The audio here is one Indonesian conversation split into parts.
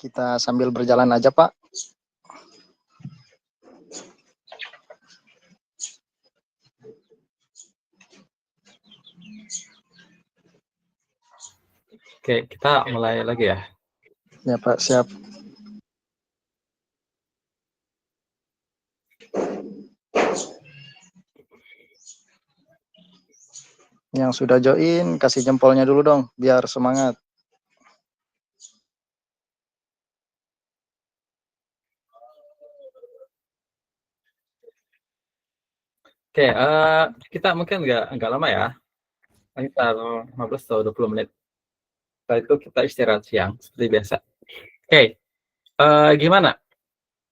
Kita sambil berjalan aja, Pak. Oke, kita mulai lagi ya. Ya, Pak, siap. Yang sudah join, kasih jempolnya dulu dong, biar semangat. Oke, kita mungkin nggak lama ya. Sekitar 15 atau 20 menit. Setelah itu kita istirahat siang, seperti biasa. Oke, gimana?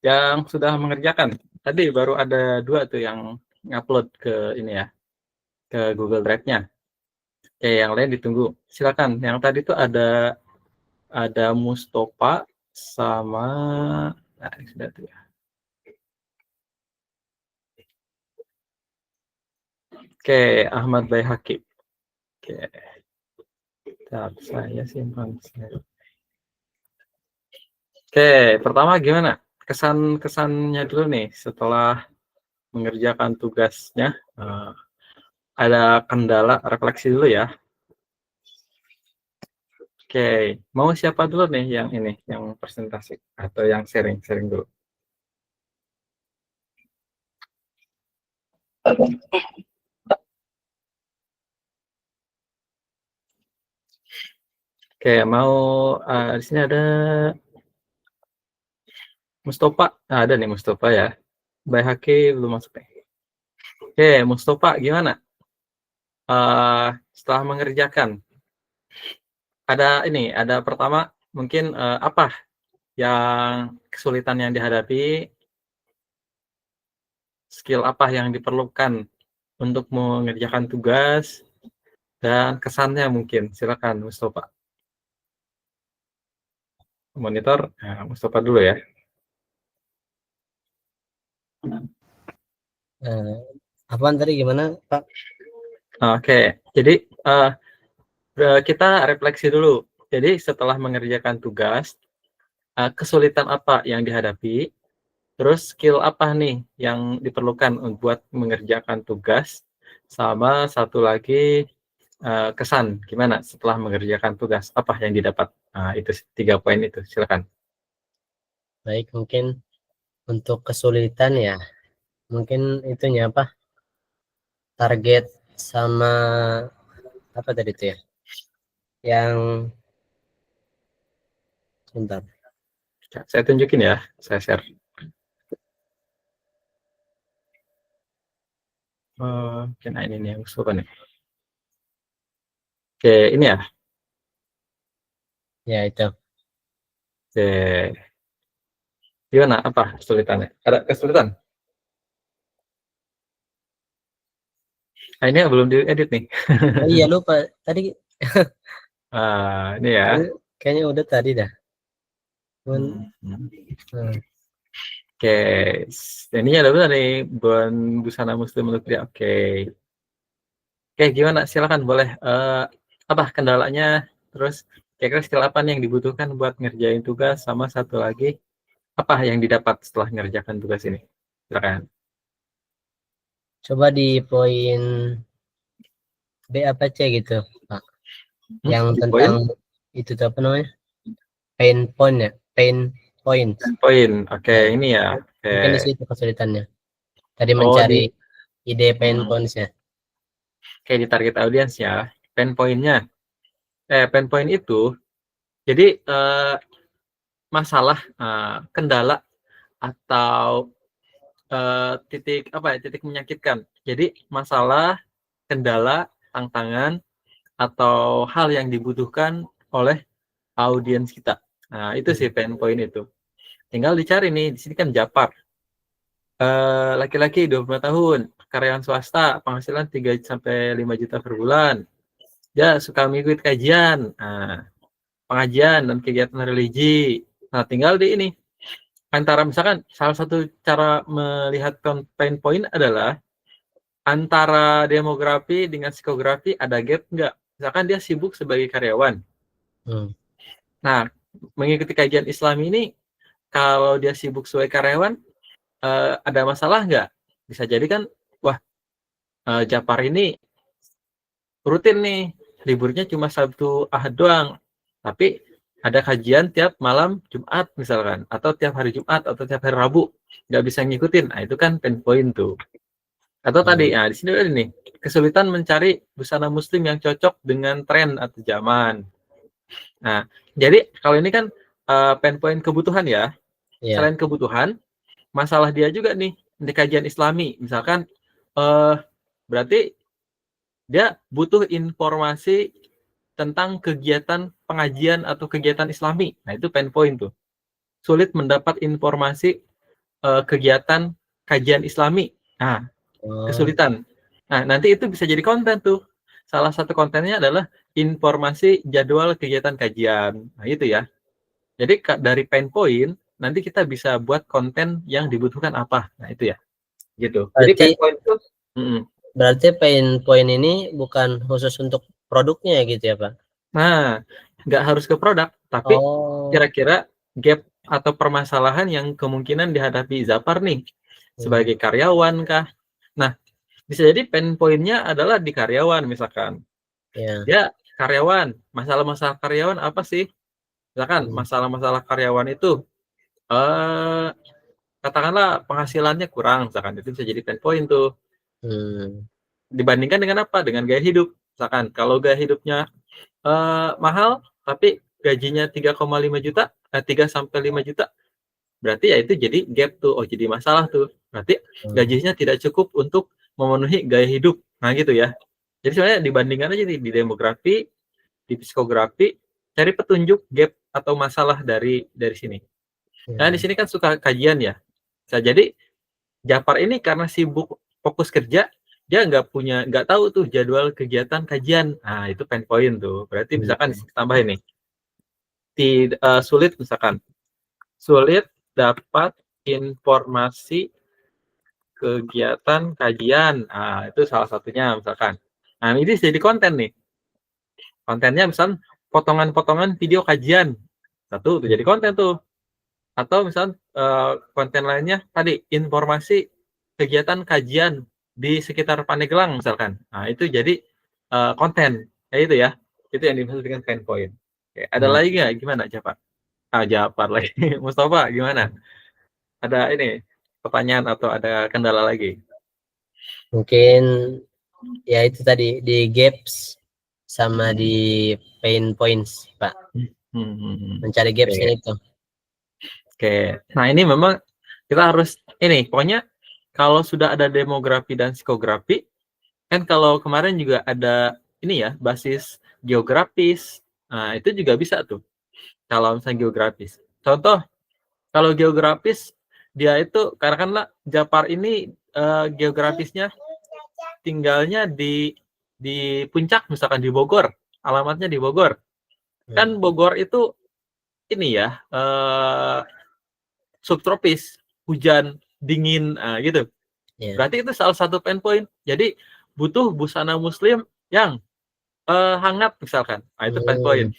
Yang sudah mengerjakan? Tadi baru ada 2 tuh yang ngupload ke ini ya, ke Google Drive-nya. Oke, yang lain ditunggu. Silakan. Yang tadi tuh ada Mustofa sama ini sudah tuh ya. Oke, Ahmad Baihaqi. Oke. Saya simpan. Oke, pertama gimana? Kesan-kesannya dulu nih setelah mengerjakan tugasnya. Ada kendala, refleksi dulu ya. Oke, mau siapa dulu nih yang presentasi atau yang sharing dulu? Oke, mau di sini ada Mustofa. Ada nih Mustofa ya. Baihaqi belum masuk nih. Oke, Mustofa gimana? Setelah mengerjakan, ada pertama mungkin apa yang kesulitan yang dihadapi, skill apa yang diperlukan untuk mengerjakan tugas, dan kesannya mungkin. Silakan Mustofa. Monitor, Mustofa dulu ya. Apaan tadi gimana, Pak? Oke, jadi kita refleksi dulu. Jadi setelah mengerjakan tugas, kesulitan apa yang dihadapi, terus skill apa nih yang diperlukan buat mengerjakan tugas, sama satu lagi kesan gimana setelah mengerjakan tugas, apa yang didapat. Itu 3 poin itu, silakan. Baik, mungkin untuk kesulitan ya, mungkin itunya apa? Target sama apa tadi itu ya? Yang sebentar. Saya tunjukin ya, saya share. Mungkin ini nih yang suka nih. Oke, ini ya. Ya, itu. Oke. Gimana? Apa kesulitannya? Ada kesulitan? Nah, ini belum diedit nih. Oh iya, lupa. Tadi Ini ya. kayaknya udah tadi dah. Oke, ini ada benar nih, Bon Busana Muslim untuk dia. Oke, gimana? Silakan, boleh. Apa kendalanya? Terus kira-kira skill apa nih yang dibutuhkan buat ngerjain tugas, sama satu lagi apa yang didapat setelah ngerjakan tugas ini? Silakan. Coba di poin B apa C gitu, Pak. Yang tentang itu apa namanya? Pain point ya, pain point. Poin. Oke, ini ya. Oke. Mungkin di situ kesulitannya. Tadi mencari ide pain points-nya. Oke, di target audience ya. Pain point-nya. Pain point itu jadi masalah, kendala atau titik menyakitkan. Jadi masalah, kendala, tantangan, atau hal yang dibutuhkan oleh audiens kita. Nah, itu sih pain point itu. Tinggal dicari nih, di sini kan Japar. Laki-laki 25 tahun, karyawan swasta, penghasilan 3 sampai 5 juta per bulan. Dia suka mengikuti kajian, pengajian dan kegiatan religi. Nah, tinggal di ini. Antara misalkan salah satu cara melihat pain point adalah antara demografi dengan psikografi ada gap nggak? Misalkan dia sibuk sebagai karyawan. Nah, mengikuti kajian Islam ini kalau dia sibuk sebagai karyawan ada masalah nggak? Bisa jadi kan, wah Japar ini rutin nih liburnya cuma Sabtu Ahad doang, tapi ada kajian tiap malam Jumat misalkan, atau tiap hari Jumat atau tiap hari Rabu nggak bisa ngikutin. Nah itu kan pain point tuh. Atau tadi, di sini ada nih kesulitan mencari busana Muslim yang cocok dengan tren atau zaman. Nah, jadi kalau ini kan pain point kebutuhan ya. Iya. Selain kebutuhan, masalah dia juga nih di kajian Islami. Misalkan berarti dia butuh informasi tentang kegiatan pengajian atau kegiatan Islami. Nah, itu pain point tuh. Sulit mendapat informasi kegiatan kajian Islami. Nah, kesulitan. Nah, nanti itu bisa jadi konten tuh. Salah satu kontennya adalah informasi jadwal kegiatan kajian. Nah, itu ya. Jadi dari pain point, nanti kita bisa buat konten yang dibutuhkan apa. Nah, itu ya. Gitu. Jadi pain point itu berarti pain point ini bukan khusus untuk produknya gitu ya, Pak? Nah, nggak harus ke produk, tapi kira-kira gap atau permasalahan yang kemungkinan dihadapi Zapar nih sebagai karyawan kah? Nah, bisa jadi pain point-nya adalah di karyawan misalkan. Dia karyawan, masalah-masalah karyawan apa sih? Misalkan masalah-masalah karyawan itu katakanlah penghasilannya kurang, misalkan itu bisa jadi pain point tuh. Dibandingkan dengan apa? Dengan gaya hidup. Misalkan kalau gaya hidupnya mahal tapi gajinya 3,5 juta, 3 sampai 5 juta, berarti ya itu jadi gap tuh. Oh, jadi masalah tuh. Berarti gajinya tidak cukup untuk memenuhi gaya hidup. Nah, gitu ya. Jadi sebenarnya dibandingkan aja di demografi, di psikografi, cari petunjuk gap atau masalah dari sini. Nah, di sini kan suka kajian ya. Bisa jadi Japar ini karena sibuk fokus kerja, dia nggak tahu tuh jadwal kegiatan kajian. Nah, itu pain point tuh. Berarti misalkan tambahin nih. Sulit misalkan. Sulit dapat informasi kegiatan kajian. Nah, itu salah satunya misalkan. Nah, ini jadi konten nih. Kontennya misalkan potongan-potongan video kajian. Satu tuh jadi konten tuh. Atau misalkan konten lainnya tadi informasi kegiatan kajian di sekitar Pandeglang misalkan. Nah, itu jadi konten. Kayak itu ya. Itu yang dimaksud dengan pain point. Oke, ada lagi nggak? Gimana, Japar? Japar lagi. Mustafa, gimana? Ada ini pertanyaan atau ada kendala lagi? Mungkin ya itu tadi di gaps sama di pain points, Pak. Mencari gapsnya itu. Oke. Nah, ini memang kita harus ini, pokoknya kalau sudah ada demografi dan psikografi, kan kalau kemarin juga ada ini ya, basis geografis. Nah, itu juga bisa tuh. Kalau misalnya geografis. Contoh, kalau geografis, dia itu, karena kan Japar ini geografisnya tinggalnya di puncak, misalkan di Bogor. Alamatnya di Bogor. Kan Bogor itu ini ya, subtropis, hujan, dingin, gitu. Berarti itu salah satu pain point. Jadi butuh busana Muslim yang hangat misalkan. Nah, itu pain point.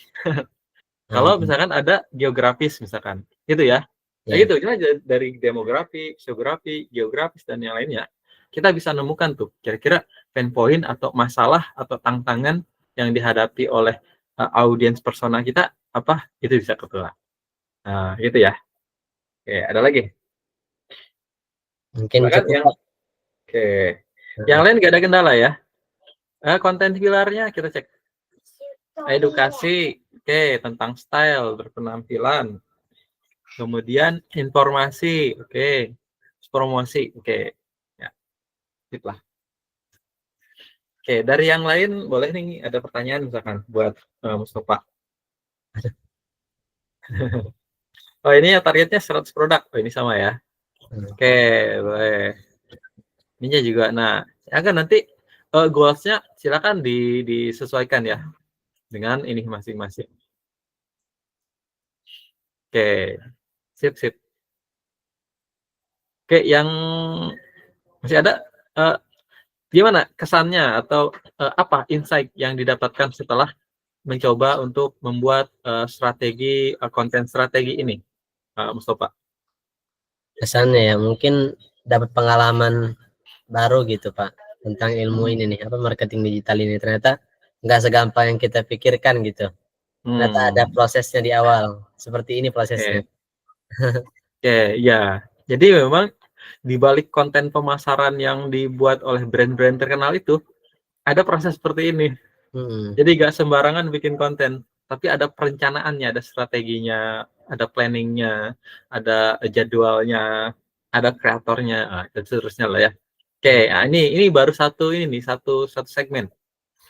Kalau misalkan ada geografis misalkan, gitu ya. Nah, gitu. Cuma dari demografi, geografi, geografis dan yang lainnya, kita bisa nemukan tuh kira-kira pain point atau masalah atau tantangan yang dihadapi oleh audiens persona kita apa, itu bisa ketulah. Nah, gitu ya. Oke, ada lagi? Mungkin cukup. Oke. Yang lain nggak ada kendala ya? Konten pilarnya kita cek. Edukasi, oke, tentang style berpenampilan. Kemudian informasi, oke. Promosi, oke. Ya, sip lah. Oke, dari yang lain boleh nih ada pertanyaan misalkan buat Mustafa. Oh, ini ya targetnya 100 produk. Oh, ini sama ya. Oke, boleh. Ininya juga. Nah, akan nanti goals-nya silakan disesuaikan ya dengan ini masing-masing. Oke, sip. Oke, yang masih ada gimana kesannya atau apa insight yang didapatkan setelah mencoba untuk membuat strategi konten strategi ini, Mustafa? Kesannya ya mungkin dapat pengalaman baru gitu Pak tentang ilmu ini nih, apa marketing digital ini ternyata nggak segampang yang kita pikirkan gitu. Ternyata ada prosesnya di awal. Seperti ini prosesnya. Oke, ya. Jadi memang di balik konten pemasaran yang dibuat oleh brand-brand terkenal itu ada proses seperti ini. Jadi nggak sembarangan bikin konten, tapi ada perencanaannya, ada strateginya, ada planningnya, ada jadwalnya, ada kreatornya, dan seterusnya lah ya. Oke, nah ini baru satu segmen.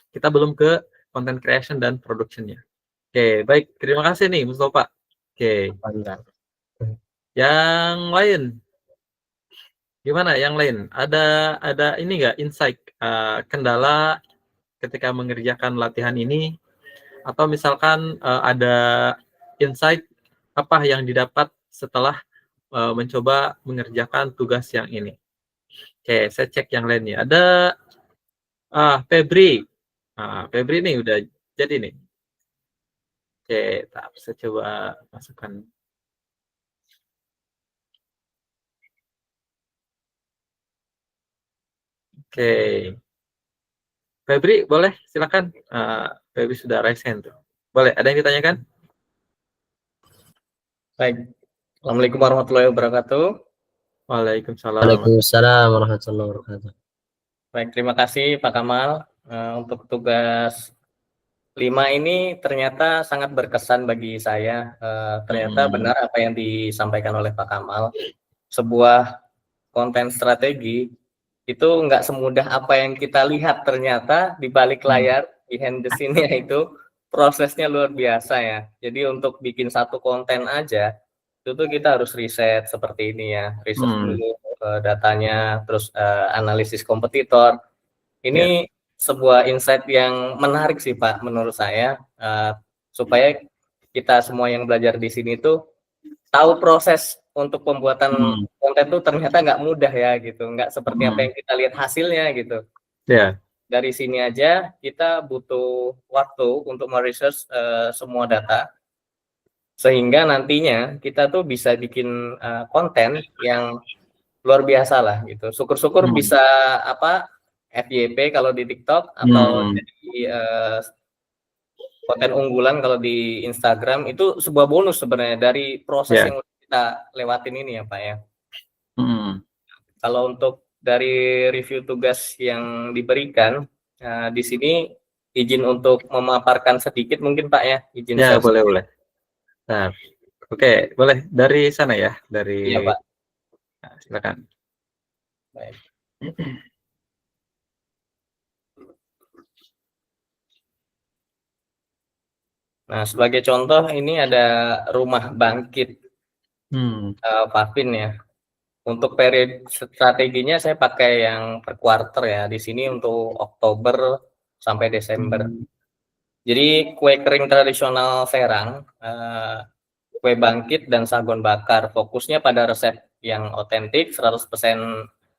Kita belum ke content creation dan productionnya. Oke, baik. Terima kasih nih, Mustafa. Oke, yang lain, gimana? Yang lain, ada ini nggak insight kendala ketika mengerjakan latihan ini, atau misalkan ada insight apa yang didapat setelah mencoba mengerjakan tugas yang ini? Oke, saya cek yang lainnya. Ada Febri. Febri nih udah jadi nih. Oke, saya coba masukkan. Oke. Febri, boleh silakan. Febri sudah raise hand tuh. Boleh, ada yang ditanyakan? Baik. Assalamualaikum warahmatullahi wabarakatuh. Waalaikumsalam. Waalaikumsalam warahmatullahi wabarakatuh. Baik, terima kasih Pak Kamal. Untuk tugas 5 ini ternyata sangat berkesan bagi saya. Ternyata benar apa yang disampaikan oleh Pak Kamal. Sebuah konten strategi itu nggak semudah apa yang kita lihat, ternyata di balik layar, behind the scene-nya itu prosesnya luar biasa ya. Jadi untuk bikin satu konten aja, itu tuh kita harus riset seperti ini ya. Riset dulu datanya, terus analisis kompetitor. Ini sebuah insight yang menarik sih Pak menurut saya, supaya kita semua yang belajar di sini tuh tahu proses untuk pembuatan konten tuh ternyata nggak mudah ya gitu, nggak seperti apa yang kita lihat hasilnya gitu. Dari sini aja kita butuh waktu untuk meresearch semua data, sehingga nantinya kita tuh bisa bikin konten yang luar biasa lah gitu. Syukur-syukur bisa FYP kalau di TikTok, atau jadi konten unggulan kalau di Instagram. Itu sebuah bonus sebenarnya dari proses yang kita lewatin ini ya Pak ya. Kalau untuk dari review tugas yang diberikan di sini, izin untuk memaparkan sedikit mungkin Pak ya, izin ya boleh. Nah, oke, boleh dari sana ya, dari Pak. Nah, silakan. Baik. Nah, sebagai contoh ini ada rumah bangkit Pavin ya. Untuk periode strateginya saya pakai yang per quarter ya. Di sini untuk Oktober sampai Desember. Jadi kue kering tradisional Serang, kue bangkit dan sagon bakar. Fokusnya pada resep yang otentik, 100%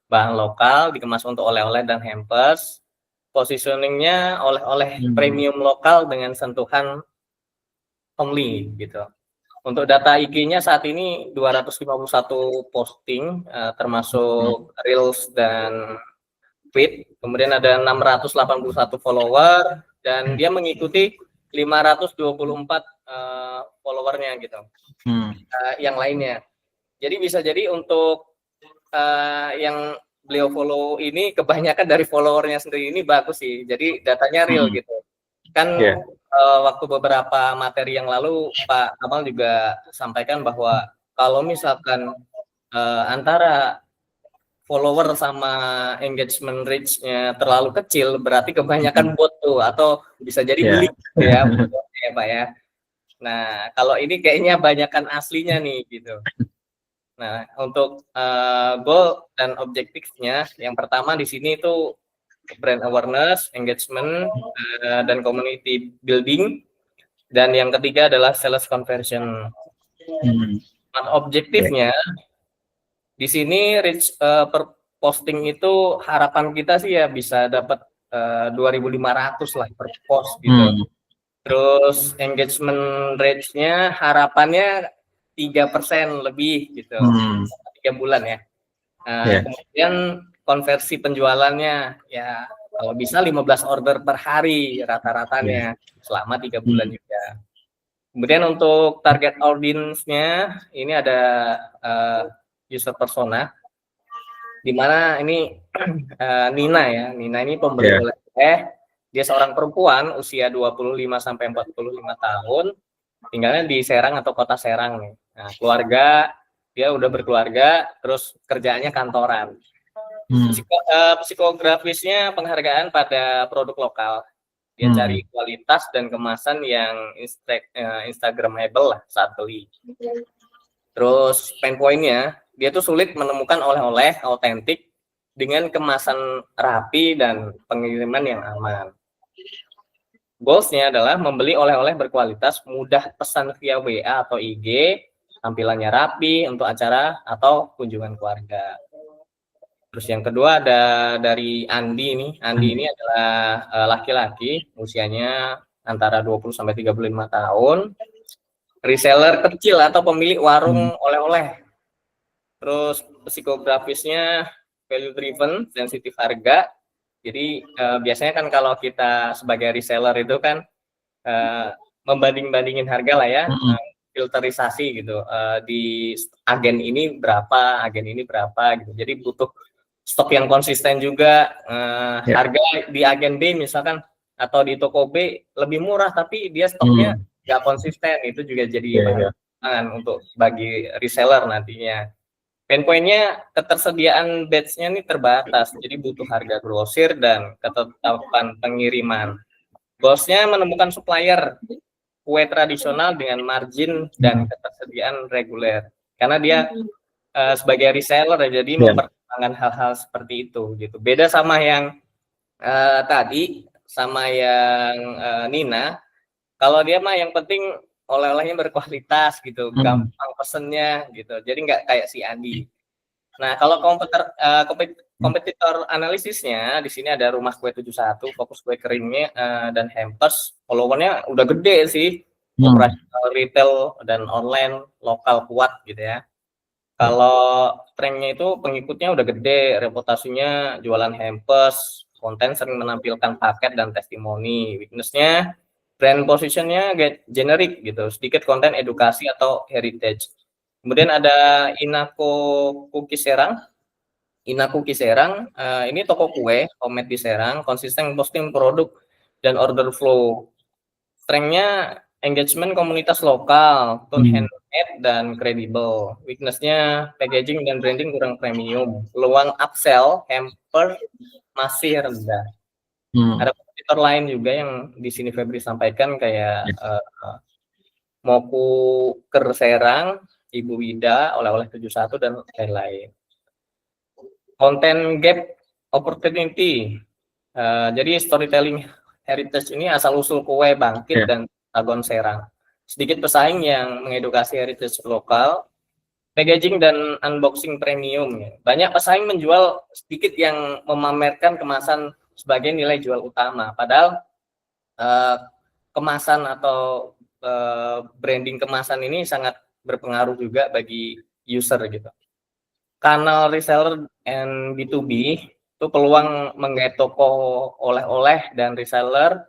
bahan lokal, dikemas untuk oleh-oleh dan hampers. Positioningnya oleh-oleh premium lokal dengan sentuhan homely gitu. Untuk data IG-nya saat ini 251 posting, termasuk Reels dan feed. Kemudian ada 681 follower, dan dia mengikuti 524 followernya gitu. Yang lainnya. Jadi bisa jadi untuk yang beliau follow ini kebanyakan dari followernya sendiri, ini bagus sih. Jadi datanya real gitu. Kan waktu beberapa materi yang lalu Pak Kamal juga sampaikan bahwa kalau misalkan antara follower sama engagement reach-nya terlalu kecil, berarti kebanyakan bot tuh, atau bisa jadi beli ya Pak ya. Nah, kalau ini kayaknya banyakan aslinya nih gitu. Nah, untuk goal dan objektifnya, yang pertama di sini itu brand awareness, engagement, dan community building. Dan yang ketiga adalah sales conversion. Nah, objektifnya di sini reach per posting itu harapan kita sih ya bisa dapat 2.500 lah per post gitu. Terus engagement rate-nya harapannya 3% lebih gitu. 3 bulan ya. Kemudian konversi penjualannya ya kalau bisa 15 order per hari rata-ratanya selama 3 bulan juga. Kemudian untuk target audience-nya ini ada user persona di mana ini Nina ya. Nina ini pembeli oleh-oleh. Dia seorang perempuan usia 25 sampai 45 tahun, tinggalnya di Serang atau Kota Serang nih. Nah, keluarga dia udah berkeluarga, terus kerjaannya kantoran. Psikografisnya penghargaan pada produk lokal. Dia cari kualitas dan kemasan yang instagramable lah saat beli. Terus pain point-nya, dia tuh sulit menemukan oleh-oleh autentik dengan kemasan rapi dan pengiriman yang aman. Goals-nya adalah membeli oleh-oleh berkualitas, mudah pesan via WA atau IG, tampilannya rapi untuk acara atau kunjungan keluarga. Terus yang kedua ada dari Andi ini. Andi ini adalah laki-laki, usianya antara 20 sampai 35 tahun. Reseller kecil atau pemilik warung oleh-oleh. Terus psikografisnya value driven, sensitif harga. Jadi biasanya kan kalau kita sebagai reseller itu kan membanding-bandingin harga lah ya, filterisasi gitu. Di agen ini berapa gitu. Jadi butuh stok yang konsisten juga. Harga di agen B misalkan atau di toko B lebih murah tapi dia stoknya nggak konsisten, itu juga jadi bahan untuk bagi reseller nantinya. Pain point-nya ketersediaan batch-nya ini terbatas, jadi butuh harga grosir dan ketetapan pengiriman. Goals-nya menemukan supplier kue tradisional dengan margin dan ketersediaan reguler. Karena dia sebagai reseller jadi mempertimbangkan hal-hal seperti itu gitu. Beda sama yang tadi sama yang Nina. Kalau dia mah yang penting oleh-olehnya berkualitas gitu, gampang pesennya gitu. Jadi nggak kayak si Andi. Nah, kalau kompetitor analisisnya di sini ada Rumah Kue 71, Fokus Kue Keringnya dan Hampers. Followernya udah gede sih. Operasional retail dan online lokal kuat gitu ya. Kalau strength-nya itu pengikutnya udah gede, reputasinya jualan hampers, konten sering menampilkan paket dan testimoni. Weakness-nya brand position-nya generic gitu, sedikit konten edukasi atau heritage. Kemudian ada Inako Cookie Serang. Inako Cookie Serang, ini toko kue homemade di Serang, konsisten posting produk dan order flow. Strength-nya engagement komunitas lokal, tone handmade dan kredibel. Weakness-nya packaging dan branding kurang premium. Peluang upsell hamper masih rendah. Ada kompetitor lain juga yang di sini Febri sampaikan kayak Moku Serang, Ibu Wida, oleh-oleh 71 dan lain-lain. Content gap opportunity. Jadi storytelling heritage ini asal usul kue bangkit dan Tagon Serang. Sedikit pesaing yang mengedukasi heritage lokal, packaging dan unboxing premium. Banyak pesaing menjual sedikit yang memamerkan kemasan sebagai nilai jual utama. Padahal kemasan atau branding kemasan ini sangat berpengaruh juga bagi user gitu. Kanal reseller and B2B itu peluang menggait toko oleh-oleh dan reseller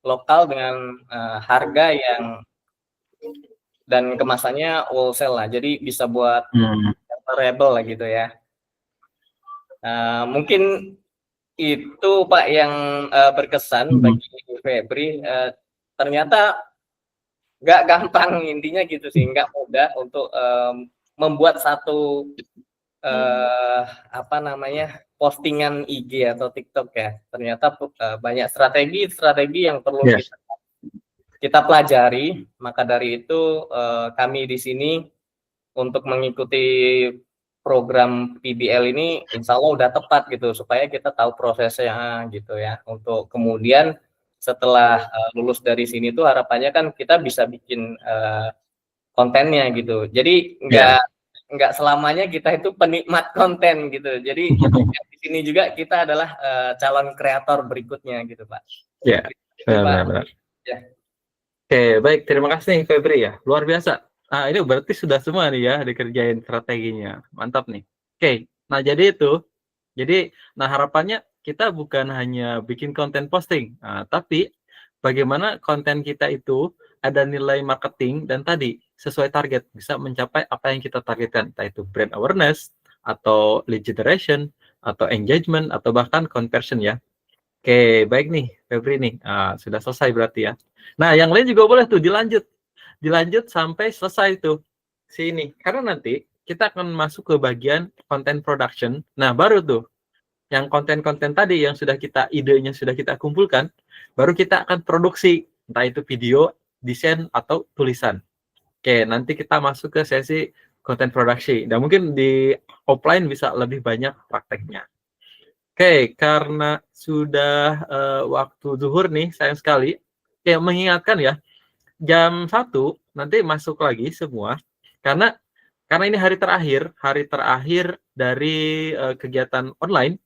lokal dengan harga yang dan kemasannya wholesale lah, jadi bisa buat comparable lah gitu ya. Mungkin itu Pak yang berkesan bagi Febri. Ternyata nggak gampang intinya gitu sih, nggak mudah untuk membuat satu postingan IG atau TikTok ya. Ternyata banyak strategi yang perlu kita pelajari. Maka dari itu kami di sini untuk mengikuti program PBL ini insya Allah udah tepat gitu, supaya kita tahu prosesnya gitu ya. Untuk kemudian setelah lulus dari sini tuh harapannya kan kita bisa bikin kontennya gitu. Jadi nggak selamanya kita itu penikmat konten gitu. Jadi di sini juga kita adalah calon kreator berikutnya gitu Pak. Benar. Ya. Oke, baik. Terima kasih nih Febri ya. Luar biasa. Ini berarti sudah semua nih ya dikerjain strateginya. Mantap nih. Oke, nah jadi itu. Nah harapannya kita bukan hanya bikin konten posting, tapi bagaimana konten kita itu ada nilai marketing dan tadi sesuai target, bisa mencapai apa yang kita targetkan, entah itu brand awareness, atau lead generation, atau engagement, atau bahkan conversion ya. Oke, baik nih, Febri nih, sudah selesai berarti ya. Nah, yang lain juga boleh tuh dilanjut sampai selesai tuh sini. Karena nanti kita akan masuk ke bagian content production. Nah, baru tuh yang konten-konten tadi yang sudah kita idenya sudah kita kumpulkan, baru kita akan produksi, entah itu video, desain atau tulisan. Oke, nanti kita masuk ke sesi content production. Dan mungkin di offline bisa lebih banyak prakteknya. Oke, karena sudah waktu zuhur nih, sayang sekali. Ya, mengingatkan ya, jam 1 nanti masuk lagi semua. Karena ini hari terakhir dari kegiatan online.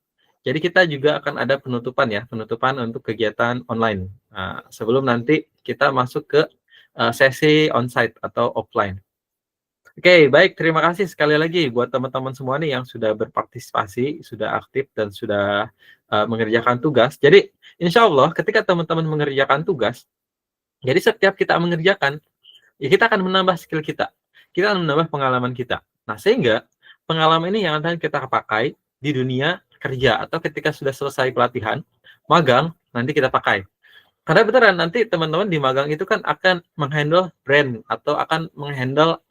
Jadi kita juga akan ada penutupan ya, penutupan untuk kegiatan online. Nah, sebelum nanti kita masuk ke sesi onsite atau offline. Oke, baik. Terima kasih sekali lagi buat teman-teman semua nih yang sudah berpartisipasi, sudah aktif, dan sudah mengerjakan tugas. Jadi, insya Allah ketika teman-teman mengerjakan tugas, jadi setiap kita mengerjakan, ya kita akan menambah skill kita. Kita akan menambah pengalaman kita. Nah, sehingga pengalaman ini yang akan kita pakai di dunia kerja atau ketika sudah selesai pelatihan, magang, nanti kita pakai. Karena beneran nanti teman-teman di magang itu kan akan menghandle brand atau akan menghandle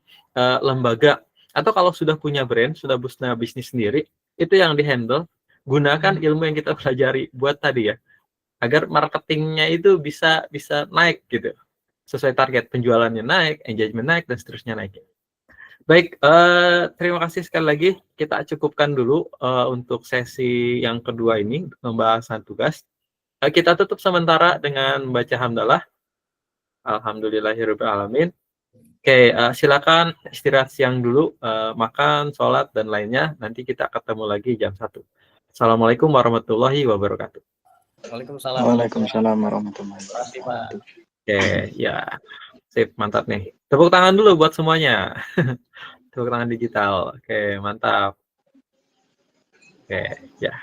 lembaga, atau kalau sudah punya brand, sudah punya bisnis sendiri, itu yang dihandle, gunakan ilmu yang kita pelajari buat tadi ya, agar marketingnya itu bisa naik gitu, sesuai target, penjualannya naik, engagement naik, dan seterusnya naik. Baik, terima kasih sekali lagi, kita cukupkan dulu untuk sesi yang kedua ini, pembahasan tugas. Kita tutup sementara dengan membaca hamdalah. Alhamdulillahirrahmanirrahim. Oke, silakan istirahat siang dulu, makan, sholat, dan lainnya. Nanti kita ketemu lagi jam 1. Assalamualaikum warahmatullahi wabarakatuh. Waalaikumsalam. Waalaikumsalam warahmatullahi Terima kasih, Pak. wabarakatuh. Oke, ya. Sip, mantap nih. Tepuk tangan dulu buat semuanya. Tepuk tangan digital. Oke, mantap. Oke, ya.